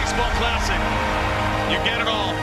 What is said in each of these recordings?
Baseball Classic. You get it all.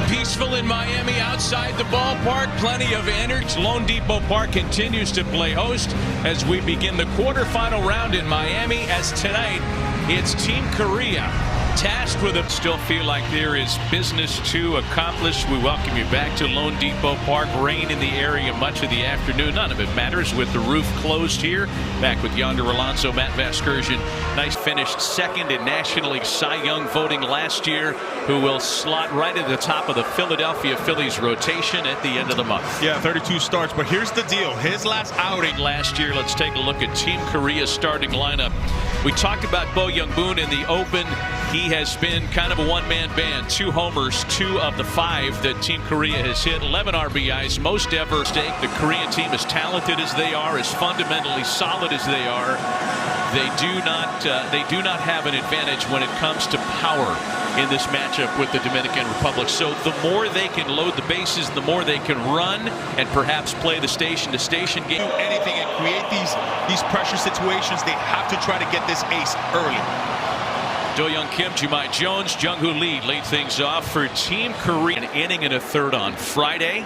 Peaceful in Miami outside the ballpark. Plenty of energy. Lone Depot Park continues to play host as we begin the quarterfinal round in Miami, as tonight it's Team Korea tasked with it. Still feel like there is business to accomplish. We welcome you back to Lone Depot Park. Rain in the area much of the afternoon. None of it matters with the roof closed here. Back with Yonder Alonso, Matt Vasgersian. Nice, finished second in National League Cy Young voting last year, who will slot right at the top of the Philadelphia Phillies rotation at the end of the month. Yeah, 32 starts, but here's the deal. His last outing last year. Let's take a look at Team Korea's starting lineup. We talked about Bo Young-boon in the open. He has been kind of a one-man band. 2 homers, 2 of the 5 that Team Korea has hit. 11 RBIs, most ever. The Korean team, as talented as they are, as fundamentally solid as they are, they do not have an advantage when it comes to power in this matchup with the Dominican Republic. So the more they can load the bases, the more they can run and perhaps play the station-to-station game. Do anything and create these pressure situations. They have to try to get this ace early. Do-Young Kim, Jumai Jones, Jung-Hoo Lee lead things off for Team Korea. An inning and a third on Friday.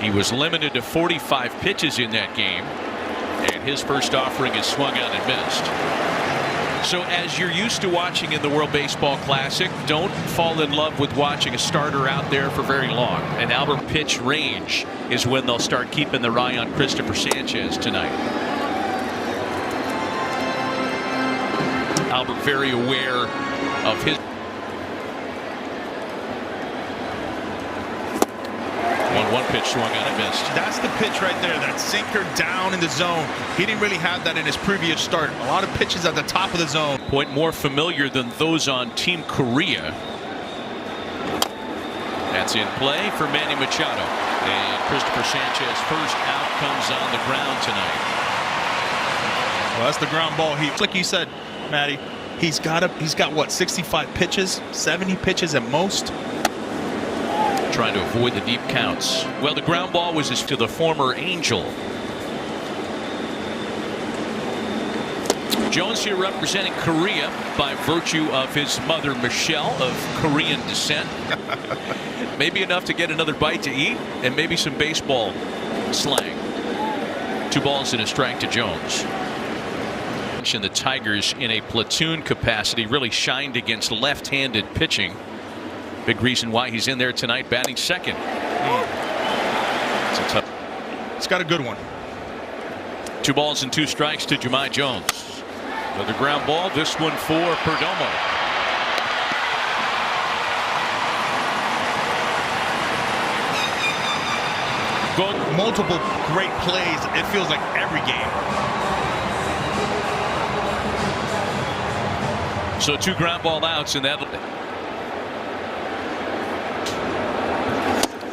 He was limited to 45 pitches in that game, and his first offering is swung out and missed. So as you're used to watching in the World Baseball Classic, don't fall in love with watching a starter out there for very long. An Albert pitch range is when they'll start keeping their eye on Christopher Sanchez tonight. Albert very aware of his 1-1 pitch swung out and missed. That's the pitch right there, that sinker down in the zone. He didn't really have that in his previous start. A lot of pitches at the top of the zone. Point more familiar than those on Team Korea. That's in play for Manny Machado, and Christopher Sanchez first out comes on the ground tonight. Well, that's the ground ball. Like you said, Matty, he's got what, 65 pitches, 70 pitches at most. Trying to avoid the deep counts. Well, the ground ball was to the former Angel. Jones here representing Korea by virtue of his mother Michelle of Korean descent. Maybe enough to get another bite to eat, and maybe some baseball slang. 2 balls and a strike to Jones. The Tigers in a platoon capacity really shined against left-handed pitching. Big reason why he's in there tonight, batting second. It's got a good one. 2 balls and 2 strikes to Jumai Jones. Another ground ball, this one for Perdomo. Multiple great plays, it feels like every game. So 2 ground ball outs, and that'll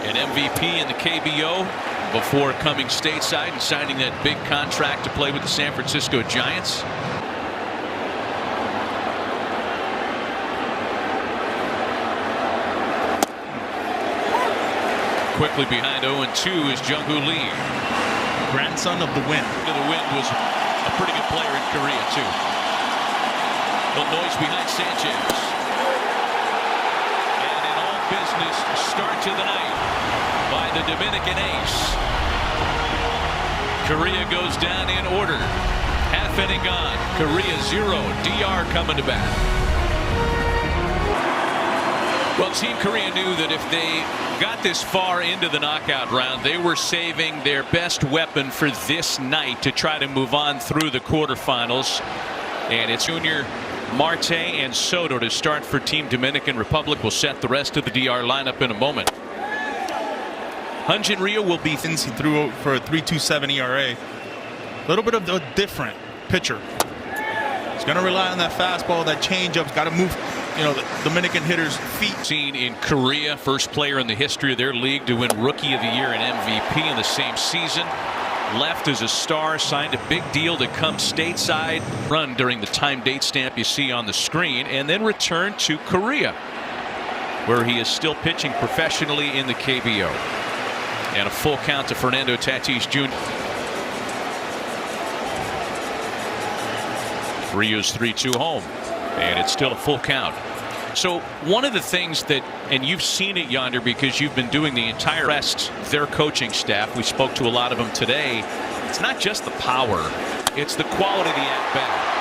an MVP in the KBO before coming stateside and signing that big contract to play with the San Francisco Giants. Quickly behind 0-2 is Jung-Hoo Lee. Grandson of the Wind. The Wind was a pretty good player in Korea too. Little noise behind Sanchez. And an all business start to the night by the Dominican ace. Korea goes down in order. Half inning gone. Korea 0. DR coming to bat. Well, Team Korea knew that if they got this far into the knockout round, they were saving their best weapon for this night to try to move on through the quarterfinals. And it's Junior, Marte, and Soto to start for Team Dominican Republic. Will set the rest of the DR lineup in a moment. Hyunjin Ryu will be. He threw for a 3.27 ERA. A little bit of a different pitcher. He's going to rely on that fastball, that changeup. Got to move, the Dominican hitters' feet. Seen in Korea, first player in the history of their league to win Rookie of the Year and MVP in the same season. Left as a star, signed a big deal to come stateside, run during the time date stamp you see on the screen, and then returned to Korea, where he is still pitching professionally in the KBO. And a full count to Fernando Tatis Jr. Ryu's 3-2 home. And it's still a full count. So one of the things that, and you've seen it yonder because you've been doing the entire rest, their coaching staff, we spoke to a lot of them today, it's not just the power, it's the quality of the at-bat.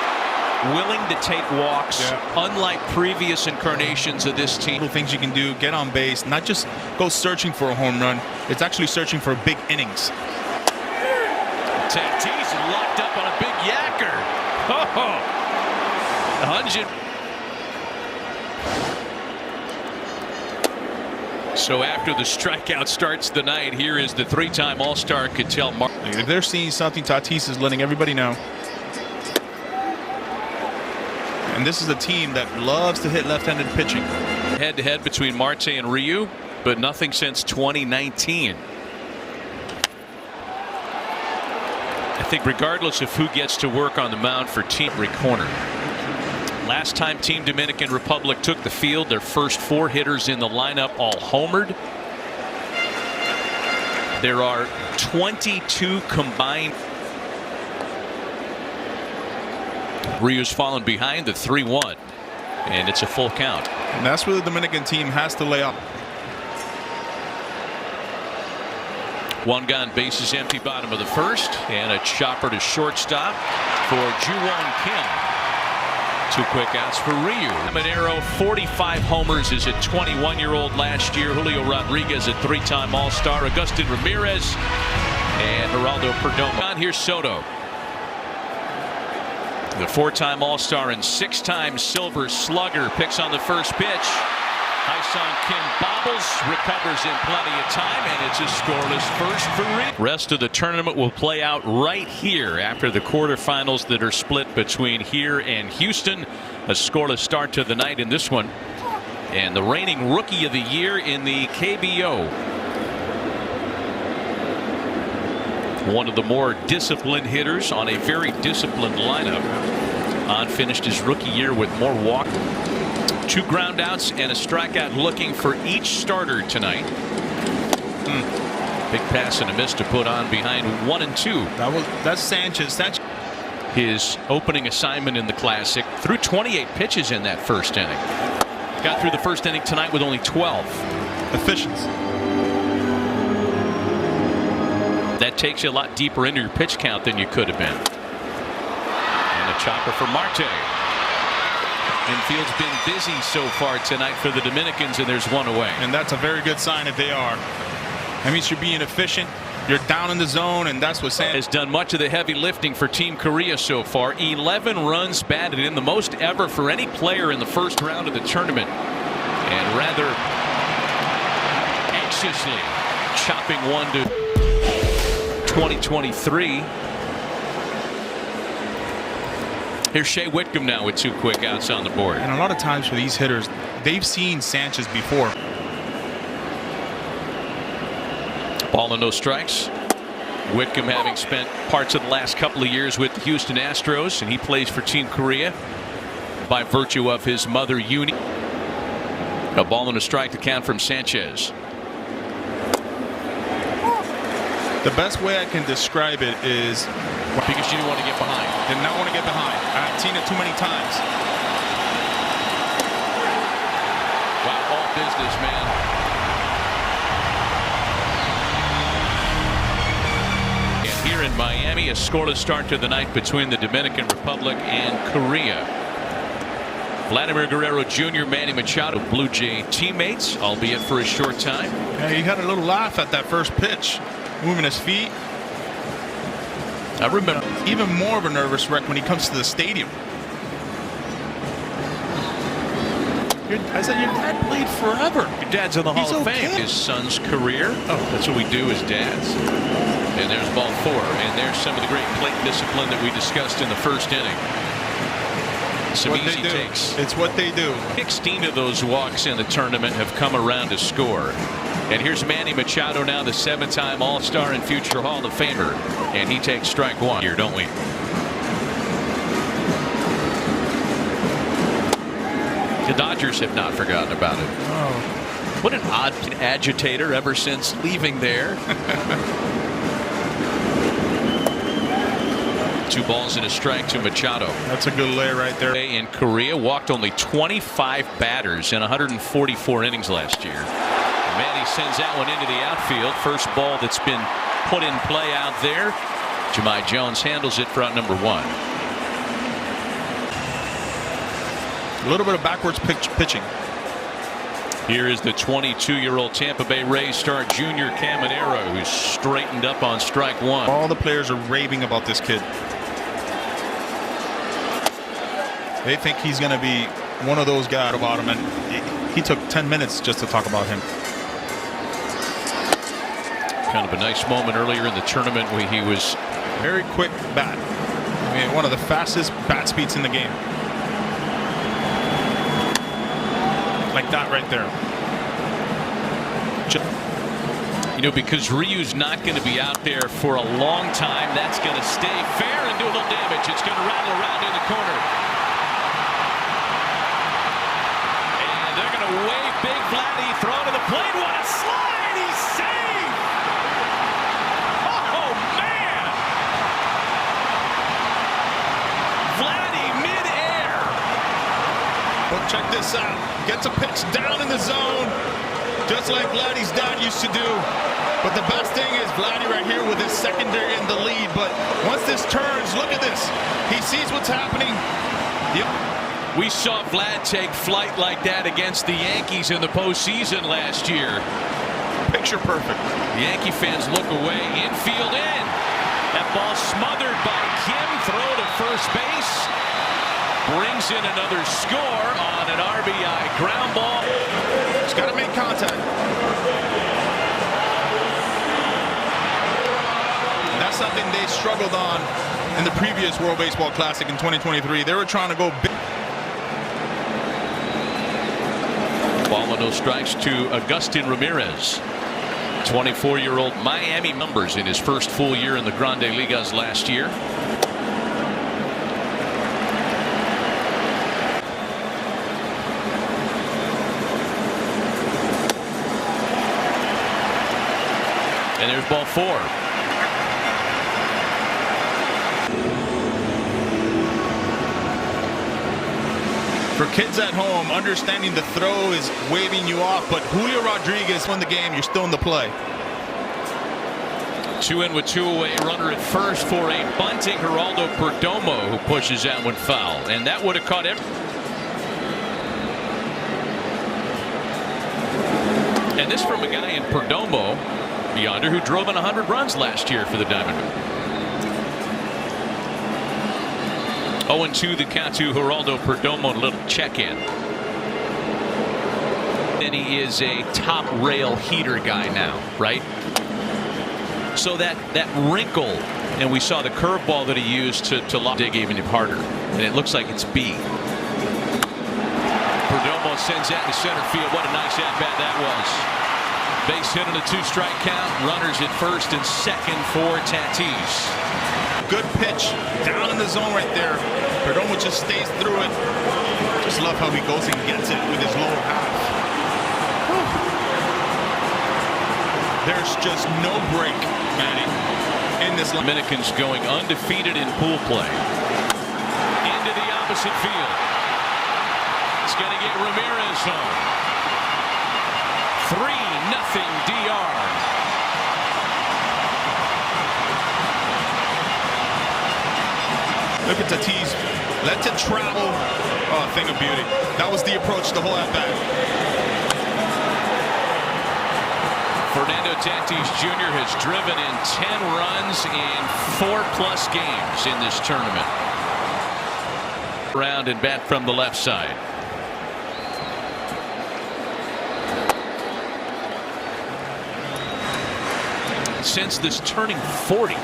Willing to take walks, unlike previous incarnations of this team. Little things you can do, get on base, not just go searching for a home run, it's actually searching for big innings. Tatis locked up on a big yacker. Oh, 100. So after the strikeout starts the night, here is the three-time All-Star Ketel Marte. If they're seeing something, Tatis is letting everybody know. And this is a team that loves to hit left-handed pitching. Head-to-head between Marte and Ryu, but nothing since 2019. I think regardless of who gets to work on the mound for Team Corner. Last time Team Dominican Republic took the field, their first 4 hitters in the lineup all homered. There are 22 combined. Ryu's fallen behind the 3-1, and it's a full count. And that's where the Dominican team has to lay up. One gone, bases empty, bottom of the first, and a chopper to shortstop for Ju-Won Kim. 2 quick outs for Ryu. Monero, 45 homers, is a 21-year-old last year. Julio Rodriguez, a 3-time All-Star. Agustin Ramirez and Geraldo Perdomo. Here's Soto, the 4-time All-Star and 6-time Silver Slugger, picks on the first pitch. Hyesung Kim bobbles, recovers in plenty of time, and it's a scoreless first for Ryu. Rest of the tournament will play out right here after the quarterfinals that are split between here and Houston. A scoreless start to the night in this one. And the reigning Rookie of the Year in the KBO. One of the more disciplined hitters on a very disciplined lineup. On finished his rookie year with more walk. 2 ground outs and a strikeout looking for each starter tonight. Big pass and a miss to put on behind 1-2. That's Sanchez. His opening assignment in the Classic. Threw 28 pitches in that first inning. Got through the first inning tonight with only 12. Efficiency. That takes you a lot deeper into your pitch count than you could have been. And a chopper for Marte. Infield's been busy so far tonight for the Dominicans, and there's one away. And that's a very good sign if they are. That means you're being efficient. You're down in the zone, and that's what has done much of the heavy lifting for Team Korea so far. 11 runs batted in, the most ever for any player in the first round of the tournament. And rather anxiously chopping one to 2023. Here's Shea Whitcomb now with 2 quick outs on the board. And a lot of times for these hitters, they've seen Sanchez before. Ball and no strikes. Whitcomb having spent parts of the last couple of years with the Houston Astros, and he plays for Team Korea by virtue of his mother Uni. A ball and a strike to count from Sanchez. The best way I can describe it is because you didn't want to get behind. Did not want to get behind. I've seen it too many times. Wow, all business, man. And here in Miami, a scoreless start to the night between the Dominican Republic and Korea. Vladimir Guerrero Jr., Manny Machado, Blue Jay teammates, albeit for a short time. Yeah, he had a little laugh at that first pitch, moving his feet. I remember even more of a nervous wreck when he comes to the stadium. I said, your dad played forever. Your dad's in the Hall of Fame. His son's career. Oh, that's what we do as dads. And there's ball 4. And there's some of the great plate discipline that we discussed in the first inning. Some easy takes. It's what they do. 16 of those walks in the tournament have come around to score. And here's Manny Machado now, the 7-time All-Star and future Hall of Famer. And he takes strike 1 here, don't we? The Dodgers have not forgotten about it. Oh. What an odd agitator ever since leaving there. 2 balls and a strike to Machado. That's a good lay right there. In Korea, walked only 25 batters in 144 innings last year. Manny sends that one into the outfield. First ball that's been put in play out there. Jahmai Jones handles it for out number 1. A little bit of backwards pitching. Here is the 22-year-old Tampa Bay Rays star Junior Caminero, who's straightened up on strike 1. All the players are raving about this kid. They think he's going to be one of those guys about him, and he took 10 minutes just to talk about him. Kind of a nice moment earlier in the tournament where he was very quick bat. I mean, one of the fastest bat speeds in the game. Like that right there. You know, because Ryu's not going to be out there for a long time, that's going to stay fair and do a little damage. It's going to rattle around in the corner. And they're going to wave big Vladdy, throw to the plate. What a slide! He's safe! Oh, man! Vladdy mid-air. Well, check this out. Gets a pitch down in the zone, just like Vladdy's dad used to do. But the best thing is Vladdy right here with his secondary in the lead. But once this turns, look at this. He sees what's happening. Yep. We saw Vlad take flight like that against the Yankees in the postseason last year. Picture perfect. The Yankee fans look away. Infield in. That ball smothered by Kim. Throw to first base. Brings in another score on an RBI ground ball. He's got to make contact. That's something they struggled on in the previous World Baseball Classic in 2023. They were trying to go big. Ball with no strikes to Agustin Ramirez. 24-year-old Miami numbers in his first full year in the Grande Ligas last year. And there's ball 4. For kids at home, understanding the throw is waving you off, but Julio Rodriguez won the game. You're still in the play. 2 in with 2 away. Runner at first for a bunting Geraldo Perdomo, who pushes that one foul, and that would have caught him. And this from a guy in Perdomo yonder who drove in 100 runs last year for the Diamondbacks. 0-2 the count to Geraldo Perdomo. A little check-in. And he is a top rail heater guy now, right? So that wrinkle, and we saw the curveball that he used to lock dig even harder, and it looks like it's B. Perdomo sends that to center field. What a nice at-bat that was. Base hit on a 2-strike count. Runners at first and second for Tatis. Good pitch down in the zone right there. Perdomo just stays through it. Just love how he goes and gets it with his lower half. There's just no break, Manny, in this. Dominicans going undefeated in pool play. Into the opposite field. It's going to get Ramirez home. 3-0 DR. Look at Tatis. Let it travel. Oh, thing of beauty. That was the approach the whole at-bat. Fernando Tatis Jr. has driven in 10 runs in 4+ games in this tournament. Round and bat from the left side. Since this turning 40,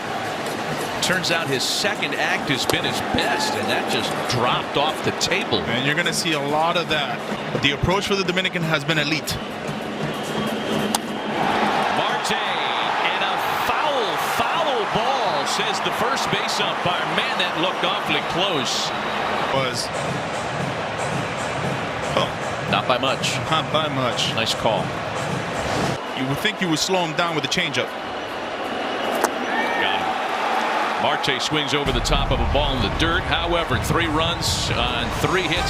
turns out his second act has been his best, and that just dropped off the table. And you're going to see a lot of that. The approach for the Dominican has been elite. Marte, and a foul ball, says the first base umpire. Man, that looked awfully close. Not by much. Not by much. Nice call. You would think you would slow him down with the changeup. Marte swings over the top of a ball in the dirt. However, 3 runs on 3 hits.